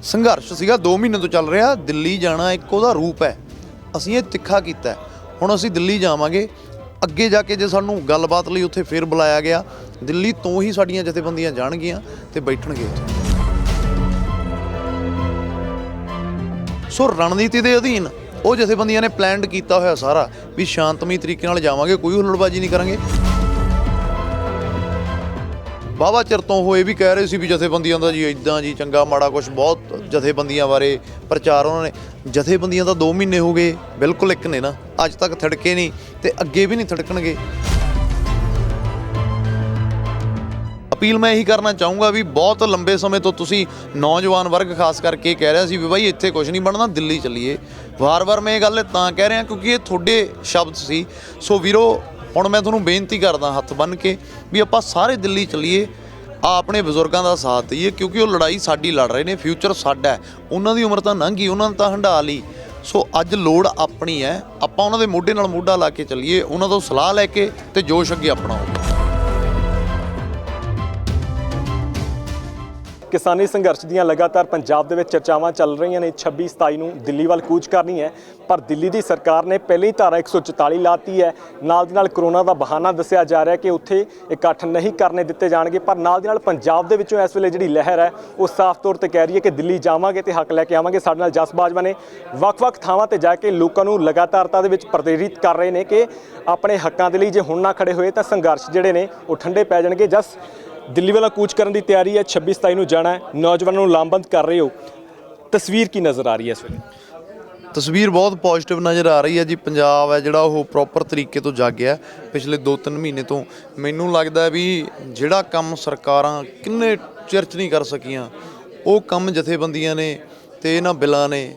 ਸੰਘਰਸ਼ ਸੀਗਾ 2 ਮਹੀਨੇ ਤੋਂ ਚੱਲ ਰਿਹਾ। ਦਿੱਲੀ ਜਾਣਾ ਇੱਕ ਉਹਦਾ ਰੂਪ ਹੈ। ਅਸੀਂ ਇਹ ਤਿੱਖਾ ਕੀਤਾ। ਹੁਣ ਅਸੀਂ ਦਿੱਲੀ ਜਾਵਾਂਗੇ। ਅੱਗੇ ਜਾ ਕੇ ਜੇ ਸਾਨੂੰ ਗੱਲਬਾਤ ਲਈ ਉੱਥੇ ਫਿਰ ਬੁਲਾਇਆ ਗਿਆ, ਦਿੱਲੀ ਤੋਂ ਹੀ ਸਾਡੀਆਂ ਜਥੇਬੰਦੀਆਂ ਜਾਣਗੀਆਂ ਤੇ ਬੈਠਣਗੇ ਉੱਥੇ। ਸੋ ਰਣਨੀਤੀ ਦੇ ਅਧੀਨ ਉਹ ਜਥੇਬੰਦੀਆਂ ਨੇ ਪਲੈਨਡ ਕੀਤਾ ਹੋਇਆ ਸਾਰਾ ਵੀ ਸ਼ਾਂਤਮਈ ਤਰੀਕੇ ਨਾਲ ਜਾਵਾਂਗੇ, ਕੋਈ ਹੁੱਲੜਬਾਜ਼ੀ ਨਹੀਂ ਕਰਾਂਗੇ। ਵਾਹਵਾ ਚਿਰ ਤੋਂ ਉਹ ਇਹ ਵੀ ਕਹਿ ਰਹੇ ਸੀ ਵੀ ਜਥੇਬੰਦੀਆਂ ਦਾ ਜੀ ਇੱਦਾਂ ਜੀ ਚੰਗਾ ਮਾੜਾ ਕੁਛ ਬਹੁਤ ਜਥੇਬੰਦੀਆਂ ਬਾਰੇ ਪ੍ਰਚਾਰ ਉਹਨਾਂ ਨੇ। ਜਥੇਬੰਦੀਆਂ ਤਾਂ 2 ਮਹੀਨੇ ਹੋ ਗਏ ਬਿਲਕੁਲ ਇੱਕ ਨੇ ਨਾ, ਅੱਜ ਤੱਕ ਥੜਕੇ ਨਹੀਂ ਤੇ ਅੱਗੇ ਵੀ ਨਹੀਂ ਥੜਕਣਗੇ। ਅਪੀਲ ਮੈਂ ਇਹੀ ਕਰਨਾ ਚਾਹੂੰਗਾ ਵੀ ਬਹੁਤ ਲੰਬੇ ਸਮੇਂ ਤੋਂ ਤੁਸੀਂ ਨੌਜਵਾਨ ਵਰਗ ਖਾਸ ਕਰਕੇ ਕਹਿ ਰਿਹਾ ਸੀ ਵੀ ਬਾਈ ਇੱਥੇ ਕੁਛ ਨਹੀਂ ਬਣਨਾ, ਦਿੱਲੀ ਚੱਲੀਏ। ਵਾਰ-ਵਾਰ ਮੈਂ ਇਹ ਗੱਲ ਤਾਂ ਕਹਿ ਰਿਹਾ ਕਿਉਂਕਿ ਇਹ ਤੁਹਾਡੇ ਸ਼ਬਦ ਸੀ। ਸੋ ਵੀਰੋ, ਹੁਣ ਮੈਂ ਤੁਹਾਨੂੰ ਬੇਨਤੀ ਕਰਦਾ ਹੱਥ ਬੰਨ੍ਹ ਕੇ ਵੀ ਆਪਾਂ ਸਾਰੇ ਦਿੱਲੀ ਚੱਲੀਏ, ਆਪਣੇ ਬਜ਼ੁਰਗਾਂ ਦਾ ਸਾਥ ਦਈਏ ਕਿਉਂਕਿ ਉਹ ਲੜਾਈ ਸਾਡੀ ਲੜ ਰਹੇ ਨੇ, ਫਿਊਚਰ ਸਾਡਾ ਹੈ। ਉਹਨਾਂ ਦੀ ਉਮਰ ਤਾਂ ਲੰਘ ਗਈ, ਉਹਨਾਂ ਨੇ ਤਾਂ ਹੰਢਾ ਲਈ। ਸੋ ਅੱਜ ਲੋੜ ਆਪਣੀ ਹੈ, ਆਪਾਂ ਉਹਨਾਂ ਦੇ ਮੋਢੇ ਨਾਲ ਮੋਢਾ ਲਾ ਕੇ ਚੱਲੀਏ, ਉਹਨਾਂ ਤੋਂ ਸਲਾਹ ਲੈ ਕੇ ਤੇ ਜੋਸ਼ ਅੱਗੇ ਅਪਣਾਓ। ਕਿਸਾਨੀ ਸੰਘਰਸ਼ ਦੀਆਂ ਲਗਾਤਾਰ ਪੰਜਾਬ ਦੇ ਵਿੱਚ ਚਰਚਾਵਾਂ ਚੱਲ ਰਹੀਆਂ ਨੇ। 26-27 ਨੂੰ ਦਿੱਲੀ ਵੱਲ ਕੂਚ ਕਰਨੀ ਹੈ, ਪਰ ਦਿੱਲੀ ਦੀ ਸਰਕਾਰ ਨੇ ਪਹਿਲਾਂ ਹੀ ਧਾਰਾ 144 ਲਾਤੀ ਹੈ। ਨਾਲ ਦੀ ਨਾਲ ਕਰੋਨਾ ਦਾ ਬਹਾਨਾ ਦੱਸਿਆ ਜਾ ਰਿਹਾ ਕਿ ਉੱਥੇ ਇਕੱਠ ਨਹੀਂ ਕਰਨੇ ਦਿੱਤੇ ਜਾਣਗੇ। ਪਰ ਨਾਲ ਦੀ ਨਾਲ ਪੰਜਾਬ ਦੇ ਵਿੱਚੋਂ ਇਸ ਵੇਲੇ ਜਿਹੜੀ ਲਹਿਰ ਹੈ ਉਹ ਸਾਫ਼ ਤੌਰ ਤੇ ਕਹਿ ਰਹੀ ਹੈ ਕਿ ਦਿੱਲੀ ਜਾਵਾਂਗੇ ਤੇ ਹੱਕ ਲੈ ਕੇ ਆਵਾਂਗੇ। ਸਾਡੇ ਨਾਲ ਜਸ ਬਾਜਵਾ ਨੇ ਵੱਖ-ਵੱਖ ਥਾਵਾਂ ਤੇ ਜਾ ਕੇ ਲੋਕਾਂ ਨੂੰ ਲਗਾਤਾਰਤਾ ਦੇ ਵਿੱਚ ਪ੍ਰੇਰਿਤ ਕਰ ਰਹੇ ਨੇ ਕਿ ਆਪਣੇ ਹੱਕਾਂ ਦੇ ਲਈ ਜੇ ਹੁਣ ਨਾ ਖੜੇ ਹੋਏ ਤਾਂ ਸੰਘਰਸ਼ ਜਿਹੜੇ ਨੇ ਉਹ ਠੰਡੇ ਪੈ ਜਾਣਗੇ। ਜਸ, ਦਿੱਲੀ ਵਾਲਾ ਕੂਚ ਕਰਨ ਦੀ ਤਿਆਰੀ ਹੈ, 26-27 ਨੂੰ ਜਾਣਾ ਹੈ, ਨੌਜਵਾਨਾਂ ਨੂੰ ਲਾਮਬੰਦ ਕਰ ਰਹੇ ਹੋ, ਤਸਵੀਰ ਕੀ ਨਜ਼ਰ ਆ ਰਹੀ ਹੈ ਇਸ ਵੇਲੇ? ਤਸਵੀਰ ਬਹੁਤ ਪੋਜ਼ਿਟਿਵ ਨਜ਼ਰ ਆ ਰਹੀ ਹੈ ਜੀ। ਪੰਜਾਬ ਹੈ ਜਿਹੜਾ ਉਹ ਪ੍ਰੋਪਰ ਤਰੀਕੇ ਤੋਂ ਜਾਗਿਆ ਪਿਛਲੇ 2-3 ਮਹੀਨੇ ਤੋਂ। ਮੈਨੂੰ ਲੱਗਦਾ ਵੀ ਜਿਹੜਾ ਕੰਮ ਸਰਕਾਰਾਂ ਕਿੰਨੇ ਚਿਰ 'ਚ ਨਹੀਂ ਕਰ ਸਕੀਆਂ, ਉਹ ਕੰਮ ਜਥੇਬੰਦੀਆਂ ਨੇ ਤੇ ਇਹਨਾਂ ਬਿੱਲਾਂ ਨੇ।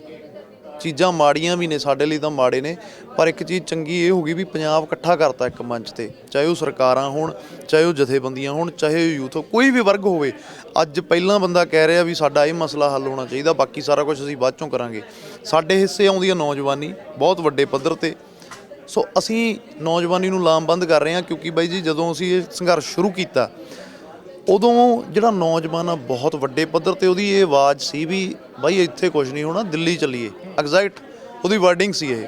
ਚੀਜ਼ਾਂ ਮਾੜੀਆਂ ਵੀ ਨੇ, ਸਾਡੇ ਲਈ ਤਾਂ ਮਾੜੇ ਨੇ, ਪਰ ਇੱਕ ਚੀਜ਼ ਚੰਗੀ ਇਹ ਹੋ ਗਈ ਵੀ ਪੰਜਾਬ ਇਕੱਠਾ ਕਰਤਾ ਇੱਕ ਮੰਚ ਤੇ, ਚਾਹੇ ਉਹ ਸਰਕਾਰਾਂ ਹੋਣ, ਚਾਹੇ ਉਹ ਜਥੇਬੰਦੀਆਂ ਹੋਣ, ਚਾਹੇ ਉਹ ਯੂਥ, ਕੋਈ ਵੀ ਵਰਗ ਹੋਵੇ। ਅੱਜ ਪਹਿਲਾਂ ਬੰਦਾ ਕਹਿ ਰਿਹਾ ਵੀ ਸਾਡਾ ਇਹ ਮਸਲਾ ਹੱਲ ਹੋਣਾ ਚਾਹੀਦਾ, ਬਾਕੀ ਸਾਰਾ ਕੁਝ ਅਸੀਂ ਬਾਅਦ ਚੋਂ ਕਰਾਂਗੇ। ਸਾਡੇ ਹਿੱਸੇ ਆਉਂਦੀ ਹੈ ਨੌਜਵਾਨੀ ਬਹੁਤ ਵੱਡੇ ਪੱਧਰ 'ਤੇ। ਸੋ ਅਸੀਂ ਨੌਜਵਾਨੀ ਨੂੰ ਲਾਮਬੰਦ ਕਰ ਰਹੇ ਹਾਂ ਕਿਉਂਕਿ ਬਾਈ ਜੀ ਜਦੋਂ ਅਸੀਂ ਇਹ ਸੰਘਰਸ਼ ਸ਼ੁਰੂ ਕੀਤਾ ਉਦੋਂ ਜਿਹੜਾ ਨੌਜਵਾਨ ਆ ਬਹੁਤ ਵੱਡੇ ਪੱਧਰ 'ਤੇ ਉਹਦੀ ਇਹ ਆਵਾਜ਼ ਸੀ ਵੀ ਬਾਈ ਇੱਥੇ ਕੁਝ ਨਹੀਂ ਹੋਣਾ, ਦਿੱਲੀ ਚੱਲੀਏ। ਐਗਜ਼ੈਕਟ ਉਹਦੀ ਵਰਡਿੰਗ ਸੀ ਇਹ।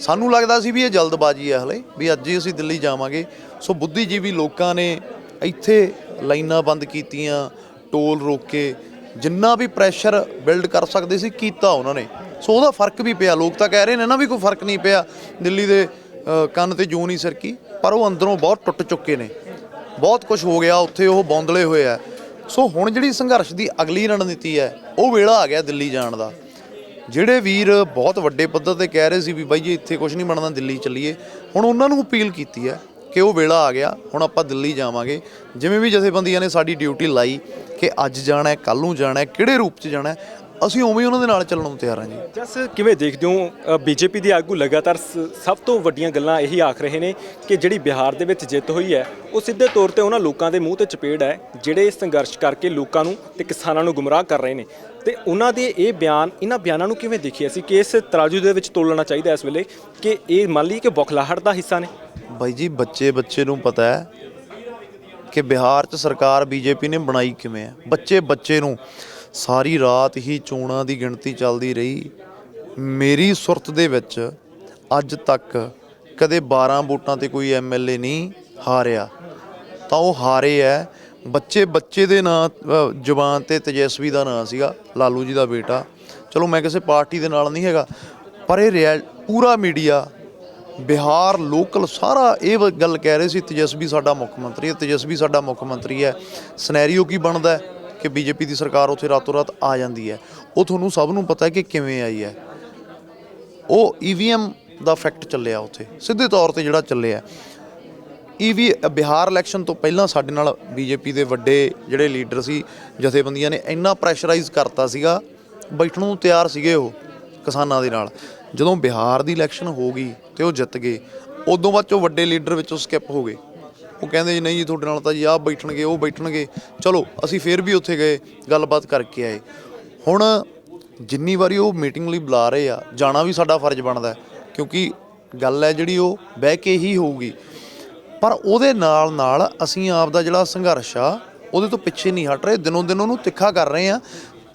ਸਾਨੂੰ ਲੱਗਦਾ ਸੀ ਵੀ ਇਹ ਜਲਦਬਾਜ਼ੀ ਹੈ ਹਲੇ ਵੀ ਅੱਜ ਹੀ ਅਸੀਂ ਦਿੱਲੀ ਜਾਵਾਂਗੇ। ਸੋ ਬੁੱਧੀਜੀਵੀ ਲੋਕਾਂ ਨੇ ਇੱਥੇ ਲਾਈਨਾਂ ਬੰਦ ਕੀਤੀਆਂ, ਟੋਲ ਰੋਕੇ, ਜਿੰਨਾ ਵੀ ਪ੍ਰੈਸ਼ਰ ਬਿਲਡ ਕਰ ਸਕਦੇ ਸੀ ਕੀਤਾ ਉਹਨਾਂ ਨੇ। ਸੋ ਉਹਦਾ ਫਰਕ ਵੀ ਪਿਆ। ਲੋਕ ਤਾਂ ਕਹਿ ਰਹੇ ਨੇ ਨਾ ਵੀ ਕੋਈ ਫਰਕ ਨਹੀਂ ਪਿਆ, ਦਿੱਲੀ ਦੇ ਕੰਨ 'ਤੇ ਜੂੰ ਨਹੀਂ ਸਰਕੀ, ਪਰ ਉਹ ਅੰਦਰੋਂ ਬਹੁਤ ਟੁੱਟ ਚੁੱਕੇ ਨੇ। ਬਹੁਤ ਕੁਝ ਹੋ ਗਿਆ ਉੱਥੇ, ਉਹ ਬੌਂਦਲੇ ਹੋਏ ਆ। ਸੋ ਹੁਣ ਜਿਹੜੀ ਸੰਘਰਸ਼ ਦੀ ਅਗਲੀ ਰਣਨੀਤੀ ਹੈ ਉਹ ਵੇਲਾ ਆ ਗਿਆ ਦਿੱਲੀ ਜਾਣ ਦਾ। ਜਿਹੜੇ ਵੀਰ ਬਹੁਤ ਵੱਡੇ ਪੱਧਰ 'ਤੇ ਕਹਿ ਰਹੇ ਸੀ ਵੀ ਬਾਈ ਜੀ ਇੱਥੇ ਕੁਝ ਨਹੀਂ ਬਣਨਾ, ਦਿੱਲੀ ਚੱਲੀਏ, ਹੁਣ ਉਹਨਾਂ ਨੂੰ ਅਪੀਲ ਕੀਤੀ ਹੈ ਕਿ ਉਹ ਵੇਲਾ ਆ ਗਿਆ, ਹੁਣ ਆਪਾਂ ਦਿੱਲੀ ਜਾਵਾਂਗੇ। ਜਿਵੇਂ ਵੀ ਜਥੇਬੰਦੀਆਂ ਨੇ ਸਾਡੀ ਡਿਊਟੀ ਲਾਈ ਕਿ ਅੱਜ ਜਾਣਾ, ਕੱਲ੍ਹ ਨੂੰ ਜਾਣਾ, ਕਿਹੜੇ ਰੂਪ 'ਚ ਜਾਣਾ, ਅਸੀਂ ਉਵੇਂ ਉਹਨਾਂ ਦੇ ਨਾਲ ਚੱਲਣ ਨੂੰ ਤਿਆਰ ਹਾਂ ਜੀ। ਜਸ, ਕਿਵੇਂ ਦੇਖਦੇ ਹੋ ਬੀਜੇਪੀ ਦੇ ਆਗੂ ਲਗਾਤਾਰ ਸਭ ਤੋਂ ਵੱਡੀਆਂ ਗੱਲਾਂ ਇਹੀ ਆਖ ਰਹੇ ਨੇ ਕਿ ਜਿਹੜੀ ਬਿਹਾਰ ਦੇ ਵਿੱਚ ਜਿੱਤ ਹੋਈ ਹੈ ਉਹ ਸਿੱਧੇ ਤੌਰ ਤੇ ਉਹਨਾਂ ਲੋਕਾਂ ਦੇ ਮੂੰਹ ਤੇ ਚਪੇੜ ਹੈ ਜਿਹੜੇ ਸੰਘਰਸ਼ ਕਰਕੇ ਲੋਕਾਂ ਨੂੰ ਤੇ ਕਿਸਾਨਾਂ ਨੂੰ ਗੁੰਮਰਾਹ ਕਰ ਰਹੇ ਨੇ। ਤੇ ਉਹਨਾਂ ਦੇ ਇਹ ਬਿਆਨ, ਇਹਨਾਂ ਬਿਆਨਾਂ ਨੂੰ ਕਿਵੇਂ ਦੇਖਿਆ ਸੀ ਕਿ ਇਸ ਤਰਾਜੂ ਦੇ ਵਿੱਚ ਤੋਲਣਾ ਚਾਹੀਦਾ ਇਸ ਵੇਲੇ ਕਿ ਇਹ ਮੰਨ ਲਈ ਕਿ ਬੌਖਲਾਹਟ ਦਾ ਹਿੱਸਾ ਨੇ? ਬਾਈ ਜੀ ਬੱਚੇ ਨੂੰ ਪਤਾ ਹੈ ਕਿ ਬਿਹਾਰ 'ਚ ਸਰਕਾਰ ਬੀਜੇਪੀ ਨੇ ਬਣਾਈ ਕਿਵੇਂ ਹੈ। ਬੱਚੇ ਨੂੰ ਸਾਰੀ ਰਾਤ ਹੀ ਚੋਣਾਂ ਦੀ ਗਿਣਤੀ ਚੱਲਦੀ ਰਹੀ। ਮੇਰੀ ਸੁਰਤ ਦੇ ਵਿੱਚ ਅੱਜ ਤੱਕ ਕਦੇ 12 ਵੋਟਾਂ 'ਤੇ ਕੋਈ MLA ਨਹੀਂ ਹਾਰਿਆ, ਤਾਂ ਉਹ ਹਾਰੇ ਹੈ ਬੱਚੇ ਦੇ ਨਾਂ ਜ਼ੁਬਾਨ 'ਤੇ ਤੇਜਸਵੀ ਦਾ ਨਾਂ ਸੀਗਾ, ਲਾਲੂ ਜੀ ਦਾ ਬੇਟਾ। ਚਲੋ ਮੈਂ ਕਿਸੇ ਪਾਰਟੀ ਦੇ ਨਾਲ ਨਹੀਂ ਹੈਗਾ, ਪਰ ਇਹ ਪੂਰਾ ਮੀਡੀਆ, ਬਿਹਾਰ ਲੋਕਲ ਸਾਰਾ ਇਹ ਗੱਲ ਕਹਿ ਰਹੇ ਸੀ ਤੇਜਸਵੀ ਸਾਡਾ ਮੁੱਖ ਮੰਤਰੀ ਹੈ, ਤੇਜਸਵੀ ਸਾਡਾ ਮੁੱਖ ਮੰਤਰੀ ਹੈ। ਸਿਨੈਰੀਓ ਕੀ ਬਣਦਾ ਕਿ ਬੀਜੇਪੀ ਦੀ ਸਰਕਾਰ ਉੱਥੇ ਰਾਤੋਂ ਰਾਤ ਆ ਜਾਂਦੀ ਹੈ। ਉਹ ਤੁਹਾਨੂੰ ਸਭ ਨੂੰ ਪਤਾ ਕਿ ਕਿਵੇਂ ਆਈ ਹੈ। ਉਹ EVM ਦਾ ਫੈਕਟ ਚੱਲਿਆ ਉੱਥੇ ਸਿੱਧੇ ਤੌਰ 'ਤੇ ਜਿਹੜਾ ਚੱਲਿਆ। ਬਿਹਾਰ ਇਲੈਕਸ਼ਨ ਤੋਂ ਪਹਿਲਾਂ ਸਾਡੇ ਨਾਲ ਬੀਜੇਪੀ ਦੇ ਵੱਡੇ ਜਿਹੜੇ ਲੀਡਰ ਸੀ, ਜਥੇਬੰਦੀਆਂ ਨੇ ਇੰਨਾ ਪ੍ਰੈਸ਼ਰਾਈਜ਼ ਕਰਤਾ ਸੀਗਾ, ਬੈਠਣ ਨੂੰ ਤਿਆਰ ਸੀਗੇ ਉਹ ਕਿਸਾਨਾਂ ਦੇ ਨਾਲ। ਜਦੋਂ ਬਿਹਾਰ ਦੀ ਇਲੈਕਸ਼ਨ ਹੋ ਗਈ ਅਤੇ ਉਹ ਜਿੱਤ ਗਏ, ਉਦੋਂ ਬਾਅਦ 'ਚੋਂ ਵੱਡੇ ਲੀਡਰ ਵਿੱਚੋਂ ਸਕਿਪ ਹੋ ਗਏ। ਉਹ ਕਹਿੰਦੇ ਜੀ ਨਹੀਂ ਜੀ ਤੁਹਾਡੇ ਨਾਲ ਤਾਂ ਜੀ ਆਹ ਬੈਠਣਗੇ, ਉਹ ਬੈਠਣਗੇ। ਚਲੋ ਅਸੀਂ ਫਿਰ ਵੀ ਉੱਥੇ ਗਏ, ਗੱਲਬਾਤ ਕਰਕੇ ਆਏ। ਹੁਣ ਜਿੰਨੀ ਵਾਰੀ ਉਹ ਮੀਟਿੰਗ ਲਈ ਬੁਲਾ ਰਹੇ ਆ, ਜਾਣਾ ਵੀ ਸਾਡਾ ਫਰਜ਼ ਬਣਦਾ ਕਿਉਂਕਿ ਗੱਲ ਹੈ ਜਿਹੜੀ ਉਹ ਬਹਿ ਕੇ ਹੀ ਹੋਊਗੀ। ਪਰ ਉਹਦੇ ਨਾਲ ਅਸੀਂ ਆਪ ਦਾ ਜਿਹੜਾ ਸੰਘਰਸ਼ ਆ ਉਹਦੇ ਤੋਂ ਪਿੱਛੇ ਨਹੀਂ ਹਟ ਰਹੇ, ਦਿਨੋਂ ਦਿਨ ਉਹਨੂੰ ਤਿੱਖਾ ਕਰ ਰਹੇ ਹਾਂ।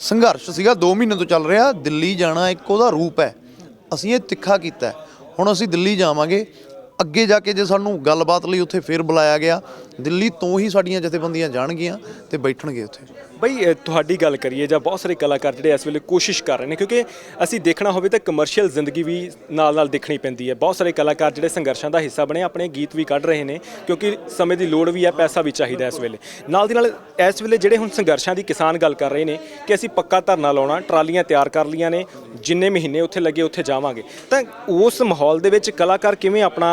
ਸੰਘਰਸ਼ ਸੀਗਾ 2 ਮਹੀਨੇ ਤੋਂ ਚੱਲ ਰਿਹਾ। ਦਿੱਲੀ ਜਾਣਾ ਇੱਕ ਉਹਦਾ ਰੂਪ ਹੈ, ਅਸੀਂ ਇਹ ਤਿੱਖਾ ਕੀਤਾ ਹੈ। ਹੁਣ ਅਸੀਂ ਦਿੱਲੀ ਜਾਵਾਂਗੇ, ਅੱਗੇ ਜਾ ਕੇ ਜੇ ਸਾਨੂੰ ਗੱਲਬਾਤ ਲਈ ਉੱਥੇ ਫਿਰ ਬੁਲਾਇਆ ਗਿਆ, ਦਿੱਲੀ ਤੋਂ ਹੀ ਸਾਡੀਆਂ ਜਥੇਬੰਦੀਆਂ ਜਾਣਗੀਆਂ ਤੇ ਬੈਠਣਗੇ ਉੱਥੇ। ਬਈ ਤੁਹਾਡੀ ਗੱਲ ਕਰੀਏ ਜਾਂ ਬਹੁਤ ਸਾਰੇ ਕਲਾਕਾਰ ਜਿਹੜੇ ਇਸ ਵੇਲੇ ਕੋਸ਼ਿਸ਼ ਕਰ ਰਹੇ ਨੇ, ਕਿਉਂਕਿ ਅਸੀਂ ਦੇਖਣਾ ਹੋਵੇ ਤਾਂ ਕਮਰਸ਼ੀਅਲ ਜ਼ਿੰਦਗੀ ਵੀ ਨਾਲ ਦੇਖਣੀ ਪੈਂਦੀ ਹੈ। ਬਹੁਤ ਸਾਰੇ ਕਲਾਕਾਰ ਜਿਹੜੇ ਸੰਘਰਸ਼ਾਂ ਦਾ ਹਿੱਸਾ ਬਣੇ ਆਪਣੇ ਗੀਤ ਵੀ ਕੱਢ ਰਹੇ ਨੇ, ਕਿਉਂਕਿ ਸਮੇਂ ਦੀ ਲੋੜ ਵੀ ਹੈ, ਪੈਸਾ ਵੀ ਚਾਹੀਦਾ ਇਸ ਵੇਲੇ। ਨਾਲ ਦੀ ਨਾਲ ਇਸ ਵੇਲੇ ਜਿਹੜੇ ਹੁਣ ਸੰਘਰਸ਼ਾਂ ਦੀ ਕਿਸਾਨ ਗੱਲ ਕਰ ਰਹੇ ਨੇ ਕਿ ਅਸੀਂ ਪੱਕਾ ਧਰਨਾ ਲਾਉਣਾ, ਟਰਾਲੀਆਂ ਤਿਆਰ ਕਰ ਲਈਆਂ ਨੇ, ਜਿੰਨੇ ਮਹੀਨੇ ਉੱਥੇ ਲੱਗੇ ਉੱਥੇ ਜਾਵਾਂਗੇ, ਤਾਂ ਉਸ ਮਾਹੌਲ ਦੇ ਵਿੱਚ ਕਲਾਕਾਰ ਕਿਵੇਂ ਆਪਣਾ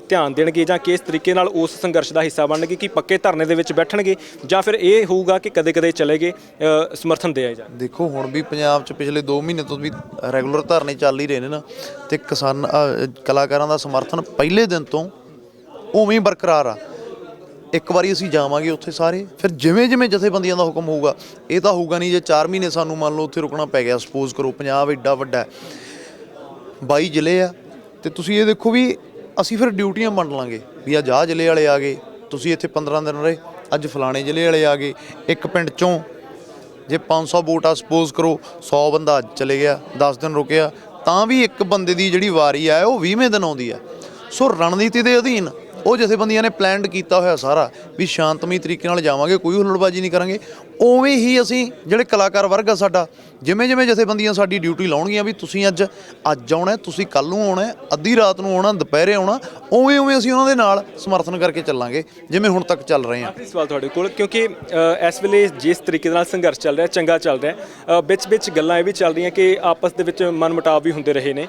ਧਿਆਨ ਦੇਣਗੇ ਜਾਂ ਕਿਸ ਤਰੀਕੇ ਨਾਲ ਉਸ ਸੰਘਰਸ਼ ਦਾ ਹਿੱਸਾ ਬਣਨਗੇ? ਕਿ ਪੱਕੇ ਧਰਨੇ ਦੇ ਵਿੱਚ ਬੈਠਣਗੇ ਜਾਂ ਫਿਰ ਇਹ ਹੋਊਗਾ ਕਿ ਕਦੇ-ਕਦੇ ਚਲੇਗੇ ਸਮਰਥਨ ਦੇ ਜਾ? ਦੇਖੋ ਹੁਣ ਵੀ ਪੰਜਾਬ 'ਚ ਪਿਛਲੇ 2 ਮਹੀਨੇ ਤੋਂ ਵੀ ਰੈਗੂਲਰ ਧਰਨੇ ਚੱਲ ਹੀ ਰਹੇ ਨੇ ਨਾ, ਤੇ ਕਲਾਕਾਰਾਂ ਦਾ ਸਮਰਥਨ ਪਹਿਲੇ ਦਿਨ ਤੋਂ ਉਵੇਂ ਹੀ ਬਰਕਰਾਰ ਆ। ਇੱਕ ਵਾਰੀ ਅਸੀਂ ਜਾਵਾਂਗੇ ਉੱਥੇ ਸਾਰੇ, ਫਿਰ ਜਿਵੇਂ ਜਿਵੇਂ ਜਥੇਬੰਦੀਆਂ ਦਾ ਹੁਕਮ ਹੋਊਗਾ। ਇਹ ਤਾਂ ਹੋਊਗਾ ਨਹੀਂ ਜੇ 4 ਮਹੀਨੇ ਸਾਨੂੰ ਮੰਨ ਲਓ ਉੱਥੇ ਰੁਕਣਾ ਪੈ ਗਿਆ। ਸਪੋਜ਼ ਕਰੋ ਪੰਜਾਬ ਐਡਾ ਵੱਡਾ 22 ਜ਼ਿਲ੍ਹੇ ਆ, ਤੇ ਤੁਸੀਂ ਇਹ ਦੇਖੋ ਵੀ ਅਸੀਂ ਫਿਰ ਡਿਊਟੀਆਂ ਵੰਡ ਲਾਂਗੇ ਵੀ ਅੱਜ ਆਹ ਜ਼ਿਲ੍ਹੇ ਵਾਲੇ ਆ ਗਏ, ਤੁਸੀਂ ਇੱਥੇ 15 ਦਿਨ ਰਹੇ, ਅੱਜ ਫਲਾਣੇ ਜ਼ਿਲ੍ਹੇ ਵਾਲੇ ਆ ਗਏ। ਇੱਕ ਪਿੰਡ 'ਚੋਂ ਜੇ 500 ਵੋਟ ਆ, ਸਪੋਜ਼ ਕਰੋ 100 ਬੰਦਾ ਅੱਜ ਚਲੇ ਗਿਆ, 10 ਦਿਨ ਰੁਕਿਆ, ਤਾਂ ਵੀ ਇੱਕ ਬੰਦੇ ਦੀ ਜਿਹੜੀ ਵਾਰੀ ਆ ਉਹ 20ਵੇਂ ਦਿਨ ਆਉਂਦੀ ਆ। ਸੋ ਰਣਨੀਤੀ ਦੇ ਅਧੀਨ ਉਹ ਜਥੇਬੰਦੀਆਂ ਨੇ ਪਲਾਨਡ ਕੀਤਾ ਹੋਇਆ ਸਾਰਾ ਵੀ ਸ਼ਾਂਤਮਈ ਤਰੀਕੇ ਨਾਲ ਜਾਵਾਂਗੇ, ਕੋਈ ਹੁੱਲੜਬਾਜ਼ੀ ਨਹੀਂ ਕਰਾਂਗੇ। ਉਵੇਂ ਹੀ ਅਸੀਂ ਜਿਹੜੇ ਕਲਾਕਾਰ ਵਰਗ ਆ ਸਾਡਾ, ਜਿਵੇਂ ਜਿਵੇਂ ਜਥੇਬੰਦੀਆਂ ਸਾਡੀ ਡਿਊਟੀ ਲਾਉਣਗੀਆਂ ਵੀ ਤੁਸੀਂ ਅੱਜ ਆਉਣਾ, ਤੁਸੀਂ ਕੱਲ੍ਹ ਨੂੰ ਆਉਣਾ, ਅੱਧੀ ਰਾਤ ਨੂੰ ਆਉਣਾ, ਦੁਪਹਿਰੇ ਆਉਣਾ, ਉਵੇਂ ਉਵੇਂ ਅਸੀਂ ਉਹਨਾਂ ਦੇ ਨਾਲ ਸਮਰਥਨ ਕਰਕੇ ਚੱਲਾਂਗੇ ਜਿਵੇਂ ਹੁਣ ਤੱਕ ਚੱਲ ਰਹੇ ਹਾਂ। ਆਖਰੀ ਸਵਾਲ ਤੁਹਾਡੇ ਕੋਲ, ਕਿਉਂਕਿ ਇਸ ਵੇਲੇ ਜਿਸ ਤਰੀਕੇ ਨਾਲ ਸੰਘਰਸ਼ ਚੱਲ ਰਿਹਾ, ਚੰਗਾ ਚੱਲ ਰਿਹਾ, ਵਿੱਚ ਗੱਲਾਂ ਇਹ ਵੀ ਚੱਲ ਰਹੀਆਂ ਕਿ ਆਪਸ ਦੇ ਵਿੱਚ ਮਨਮੁਟਾਵ ਵੀ ਹੁੰਦੇ ਰਹੇ ਨੇ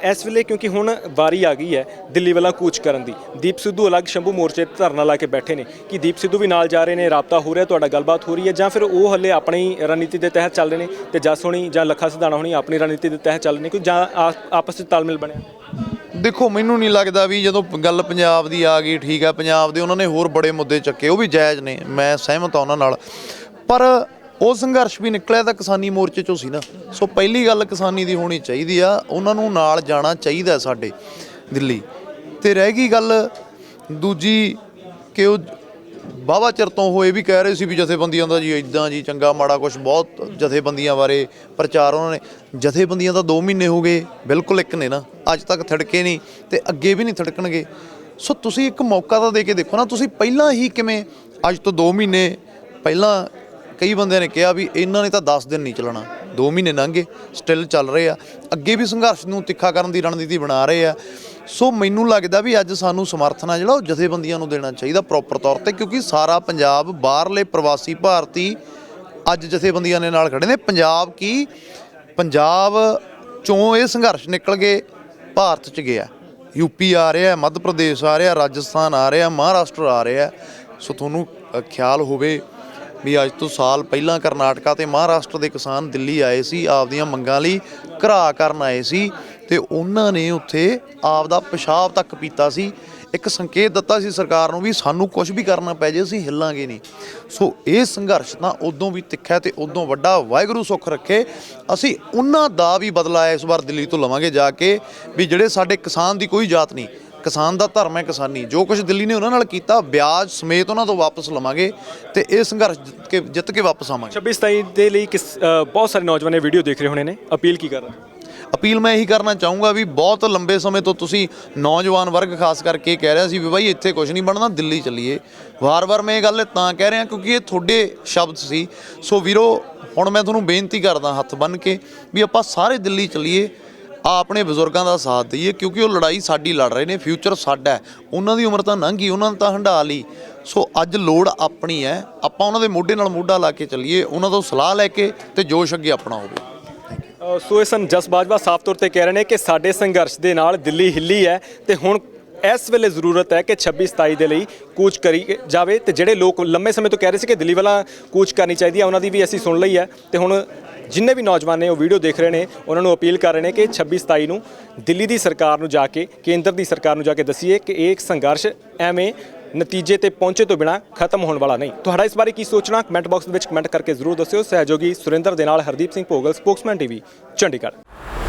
ਇਸ ਵੇਲੇ, ਕਿਉਂਕਿ ਹੁਣ ਵਾਰੀ ਆ ਗਈ ਹੈ ਦਿੱਲੀ ਵੱਲੋਂ ਕੂਚ ਕਰਨ ਦੀ। ਦੀਪ ਸਿੱਧੂ ਅਲੱਗ ਸ਼ੰਭੂ ਮੋਰਚੇ ਤੇ ਧਰਨਾ ਲਾ ਕੇ ਬੈਠੇ ਨੇ, ਕਿ ਦੀਪ ਸਿੱਧੂ ਵੀ ਨਾਲ ਜਾ ਰਹੇ ਨੇ, ਰਾਬਤਾ ਹੋ ਰਿਹਾ, ਤੁਹਾਡਾ ਗੱਲਬਾਤ ਹੋ ਰਹੀ ਹੈ, ਜਾਂ ਫਿਰ ਉਹ ਹਲੇ ਆਪਣੀ ਰਣਨੀਤੀ ਦੇ ਤਹਿਤ ਚੱਲ ਰਹੇ ਨੇ ਤੇ ਜਸ ਹੋਣੀ ਜਾਂ ਲੱਖਾ ਸਿਧਾਣਾ ਹੋਣੀ ਆਪਣੀ ਰਣਨੀਤੀ ਦੇ ਤਹਿਤ ਚੱਲ ਰਹੇ ਨੇ, ਕੋਈ ਜਾਂ ਆਪਸ ਵਿੱਚ ਤਾਲਮੇਲ ਬਣਿਆ? ਦੇਖੋ ਮੈਨੂੰ ਨਹੀਂ ਲੱਗਦਾ ਵੀ ਜਦੋਂ ਗੱਲ ਪੰਜਾਬ ਦੀ ਆ ਗਈ, ਠੀਕ ਹੈ, ਪੰਜਾਬ ਦੇ ਉਹਨਾਂ ਨੇ ਹੋਰ ਬੜੇ ਮੁੱਦੇ ਚੱਕੇ, ਉਹ ਵੀ ਜਾਇਜ਼ ਨੇ, ਮੈਂ ਸਹਿਮਤ ਹਾਂ ਉਹਨਾਂ ਨਾਲ, ਪਰ ਉਹ ਸੰਘਰਸ਼ ਵੀ ਨਿਕਲਿਆ ਤਾਂ ਕਿਸਾਨੀ ਮੋਰਚੇ 'ਚੋਂ ਸੀ ਨਾ। ਸੋ ਪਹਿਲੀ ਗੱਲ ਕਿਸਾਨੀ ਦੀ ਹੋਣੀ ਚਾਹੀਦੀ ਆ, ਉਹਨਾਂ ਨੂੰ ਨਾਲ ਜਾਣਾ ਚਾਹੀਦਾ ਸਾਡੇ ਦਿੱਲੀ। ਤੇ ਰਹਿ ਗਈ ਗੱਲ ਦੂਜੀ ਕਿ ਉਹ ਵਾਹਵਾ ਚਿਰ ਤੋਂ ਹੋਏ ਵੀ ਕਹਿ ਰਹੇ ਸੀ ਵੀ ਜਥੇਬੰਦੀਆਂ ਦਾ ਜੀ ਇੱਦਾਂ ਜੀ ਚੰਗਾ ਮਾੜਾ ਕੁਛ ਬਹੁਤ ਜਥੇਬੰਦੀਆਂ ਬਾਰੇ ਪ੍ਰਚਾਰ ਉਹਨਾਂ ਨੇ। ਜਥੇਬੰਦੀਆਂ ਤਾਂ 2 ਮਹੀਨੇ ਹੋ ਗਏ ਬਿਲਕੁਲ ਇੱਕ ਨੇ ਨਾ, ਅੱਜ ਤੱਕ ਥੜਕੇ ਨਹੀਂ ਤੇ ਅੱਗੇ ਵੀ ਨਹੀਂ ਥੜਕਣਗੇ। ਸੋ ਤੁਸੀਂ ਇੱਕ ਮੌਕਾ ਤਾਂ ਦੇ ਕੇ ਦੇਖੋ ਨਾ। ਤੁਸੀਂ ਪਹਿਲਾਂ ਹੀ ਕਿਵੇਂ ਅੱਜ ਤੋਂ 2 ਮਹੀਨੇ ਪਹਿਲਾਂ ਕਈ ਬੰਦਿਆਂ ਨੇ ਕਿਹਾ ਵੀ ਇਹਨਾਂ ਨੇ ਤਾਂ 10 ਦਿਨ ਨਹੀਂ ਚੱਲਣਾ, 2 ਮਹੀਨੇ ਲੰਘੇ, ਸਟਿਲ ਚੱਲ ਰਹੇ ਆ, ਅੱਗੇ ਵੀ ਸੰਘਰਸ਼ ਨੂੰ ਤਿੱਖਾ ਕਰਨ ਦੀ ਰਣਨੀਤੀ ਬਣਾ ਰਹੇ ਆ। ਸੋ ਮੈਨੂੰ ਲੱਗਦਾ ਵੀ ਅੱਜ ਸਾਨੂੰ ਸਮਰਥਨ ਆ ਜਿਹੜਾ ਉਹ ਜਥੇਬੰਦੀਆਂ ਨੂੰ ਦੇਣਾ ਚਾਹੀਦਾ ਪ੍ਰੋਪਰ ਤੌਰ ਤੇ, ਕਿਉਂਕਿ ਸਾਰਾ ਪੰਜਾਬ, ਬਾਹਰਲੇ ਪ੍ਰਵਾਸੀ ਭਾਰਤੀ ਅੱਜ ਜਥੇਬੰਦੀਆਂ ਦੇ ਨਾਲ ਖੜੇ ਨੇ। ਪੰਜਾਬ ਚੋਂ ਇਹ ਸੰਘਰਸ਼ ਨਿਕਲ ਕੇ ਭਾਰਤ 'ਚ ਗਿਆ, ਯੂਪੀ ਆ ਰਿਹਾ, ਮੱਧ ਪ੍ਰਦੇਸ਼ ਆ ਰਿਹਾ, ਰਾਜਸਥਾਨ ਆ ਰਿਹਾ, ਮਹਾਰਾਸ਼ਟਰ ਆ ਰਿਹਾ। ਸੋ ਤੁਹਾਨੂੰ ਖਿਆਲ ਹੋਵੇ ਵੀ ਅੱਜ ਤੋਂ ਸਾਲ ਪਹਿਲਾਂ ਕਰਨਾਟਕਾ ਤੇ ਮਹਾਰਾਸ਼ਟਰ ਦੇ ਕਿਸਾਨ ਦਿੱਲੀ ਆਏ ਸੀ, ਆਪਦੀਆਂ ਮੰਗਾਂ ਲਈ ਘਰਾ ਕਰਨ ਆਏ ਸੀ, ਤੇ ਉਹਨਾਂ ਨੇ ਉੱਥੇ ਆਪਦਾ ਪਿਸ਼ਾਬ ਤੱਕ ਪੀਤਾ ਸੀ। ਇੱਕ ਸੰਕੇਤ ਦਿੱਤਾ ਸੀ ਸਰਕਾਰ ਨੂੰ ਵੀ ਸਾਨੂੰ ਕੁਝ ਵੀ ਕਰਨਾ ਪੈ ਜੇ ਅਸੀਂ ਹਿੱਲਾਂਗੇ ਨਹੀਂ। ਸੋ ਇਹ ਸੰਘਰਸ਼ ਤਾਂ ਉਦੋਂ ਵੀ ਤਿੱਖਾ ਤੇ ਉਦੋਂ ਵੱਡਾ, ਵਾਹਿਗੁਰੂ ਸੁੱਖ ਰੱਖੇ ਅਸੀਂ ਉਹਨਾਂ ਦਾ ਵੀ ਬਦਲਾ ਇਸ ਵਾਰ ਦਿੱਲੀ ਤੋਂ ਲਵਾਂਗੇ ਜਾ ਕੇ, ਵੀ ਜਿਹੜੇ ਸਾਡੇ ਕਿਸਾਨ ਦੀ ਕੋਈ ਜਾਤ ਨਹੀਂ, ਕਿਸਾਨ ਦਾ ਧਰਮ ਹੈ ਕਿਸਾਨੀ। ਜੋ ਕੁਝ ਦਿੱਲੀ ਨੇ ਉਹਨਾਂ ਨਾਲ ਕੀਤਾ ਵਿਆਜ ਸਮੇਤ ਉਹਨਾਂ ਤੋਂ ਵਾਪਸ ਲਵਾਂਗੇ ਤੇ ਇਹ ਸੰਘਰਸ਼ ਜਿੱਤ ਕੇ ਵਾਪਸ ਆਵਾਂਗੇ। 26/27 ਦੇ ਲਈ ਬਹੁਤ ਸਾਰੇ ਨੌਜਵਾਨ ਇਹ ਵੀਡੀਓ ਦੇਖ ਰਹੇ ਹੋਣੇ ਨੇ, ਅਪੀਲ ਕੀ ਕਰ ਰਹੇ? ਅਪੀਲ ਮੈਂ ਇਹੀ ਕਰਨਾ ਚਾਹੂੰਗਾ ਵੀ ਬਹੁਤ ਲੰਬੇ ਸਮੇਂ ਤੋਂ ਤੁਸੀਂ ਨੌਜਵਾਨ ਵਰਗ ਖਾਸ ਕਰਕੇ ਕਹਿ ਰਿਹਾ ਸੀ ਵੀ ਬਾਈ ਇੱਥੇ ਕੁਝ ਨਹੀਂ ਬਣਨਾ, ਦਿੱਲੀ ਚੱਲੀਏ। ਵਾਰ-ਵਾਰ ਮੈਂ ਇਹ ਗੱਲ ਤਾਂ ਕਹਿ ਰਿਹਾ ਕਿਉਂਕਿ ਇਹ ਤੁਹਾਡੇ ਸ਼ਬਦ ਸੀ। ਸੋ ਵੀਰੋ ਹੁਣ ਮੈਂ ਤੁਹਾਨੂੰ ਬੇਨਤੀ ਕਰਦਾ ਹੱਥ ਬੰਨ੍ਹ ਕੇ ਵੀ ਆਪਾਂ ਸਾਰੇ ਦਿੱਲੀ ਚੱਲੀਏ, ਆਪਣੇ ਬਜ਼ੁਰਗਾਂ ਦਾ ਸਾਥ ਦਈਏ, ਕਿਉਂਕਿ ਉਹ ਲੜਾਈ ਸਾਡੀ ਲੜ ਰਹੇ ਨੇ, ਫਿਊਚਰ ਸਾਡਾ। ਉਹਨਾਂ ਦੀ ਉਮਰ ਤਾਂ ਲੰਘ ਗਈ, ਉਹਨਾਂ ਨੇ ਤਾਂ ਹੰਢਾ ਲਈ। ਸੋ ਅੱਜ ਲੋੜ ਆਪਣੀ ਹੈ, ਆਪਾਂ ਉਹਨਾਂ ਦੇ ਮੋਢੇ ਨਾਲ ਮੋਢਾ ਲਾ ਕੇ ਚੱਲੀਏ, ਉਹਨਾਂ ਤੋਂ ਸਲਾਹ ਲੈ ਕੇ ਤੇ ਜੋਸ਼ ਅੱਗੇ ਆਪਣਾ ਹੋਵੇ। ਸੋ ਇਹ ਸਨ ਜਸ ਬਾਜਵਾ, ਸਾਫ਼ ਤੌਰ ਤੇ ਕਹਿ ਰਹੇ ਨੇ ਕਿ ਸਾਡੇ ਸੰਘਰਸ਼ ਦੇ ਨਾਲ ਦਿੱਲੀ ਹਿੱਲੀ ਹੈ ਤੇ ਹੁਣ ਇਸ ਵੇਲੇ ਜ਼ਰੂਰਤ ਹੈ ਕਿ 26/27 ਦੇ ਲਈ ਕੂਚ ਕਰੀ ਜਾਵੇ। ਤੇ ਜਿਹੜੇ ਲੋਕ ਲੰਮੇ ਸਮੇਂ ਤੋਂ ਕਹਿ ਰਹੇ ਸੀ ਕਿ ਦਿੱਲੀ ਵਾਲਾ ਕੂਚ ਕਰਨੀ ਚਾਹੀਦੀ ਹੈ, ਉਹਨਾਂ ਦੀ ਵੀ ਅਸੀਂ ਸੁਣ ਲਈ ਹੈ। ਤੇ ਹੁਣ ਜਿੰਨੇ ਵੀ ਨੌਜਵਾਨ ਨੇ ਉਹ ਵੀਡੀਓ ਦੇਖ ਰਹੇ ਨੇ, ਉਹਨਾਂ ਨੂੰ ਅਪੀਲ ਕਰ ਰਹੇ ਨੇ ਕਿ 26/27 ਨੂੰ ਦਿੱਲੀ ਦੀ ਸਰਕਾਰ ਨੂੰ ਜਾ ਕੇ, ਕੇਂਦਰ ਦੀ ਸਰਕਾਰ ਨੂੰ ਜਾ ਕੇ ਦੱਸੀਏ ਕਿ ਇਹ ਸੰਘਰਸ਼ ਐਵੇਂ ਨਤੀਜੇ ਤੇ ਪਹੁੰਚੇ ਤੋਂ ਬਿਨਾ ਖਤਮ ਹੋਣ ਵਾਲਾ ਨਹੀਂ। ਤੁਹਾਡਾ ਇਸ ਬਾਰੇ ਕੀ ਸੋਚਣਾ, ਕਮੈਂਟ ਬਾਕਸ ਦੇ ਵਿੱਚ ਕਮੈਂਟ ਕਰਕੇ ਜ਼ਰੂਰ ਦੱਸਿਓ। ਸਹਿਯੋਗੀ ਸੁਰਿੰਦਰ ਦੇ ਨਾਲ ਹਰਦੀਪ ਸਿੰਘ ਭੋਗਲ, ਸਪੋਕਸਮੈਨ ਟੀਵੀ, ਚੰਡੀਗੜ੍ਹ।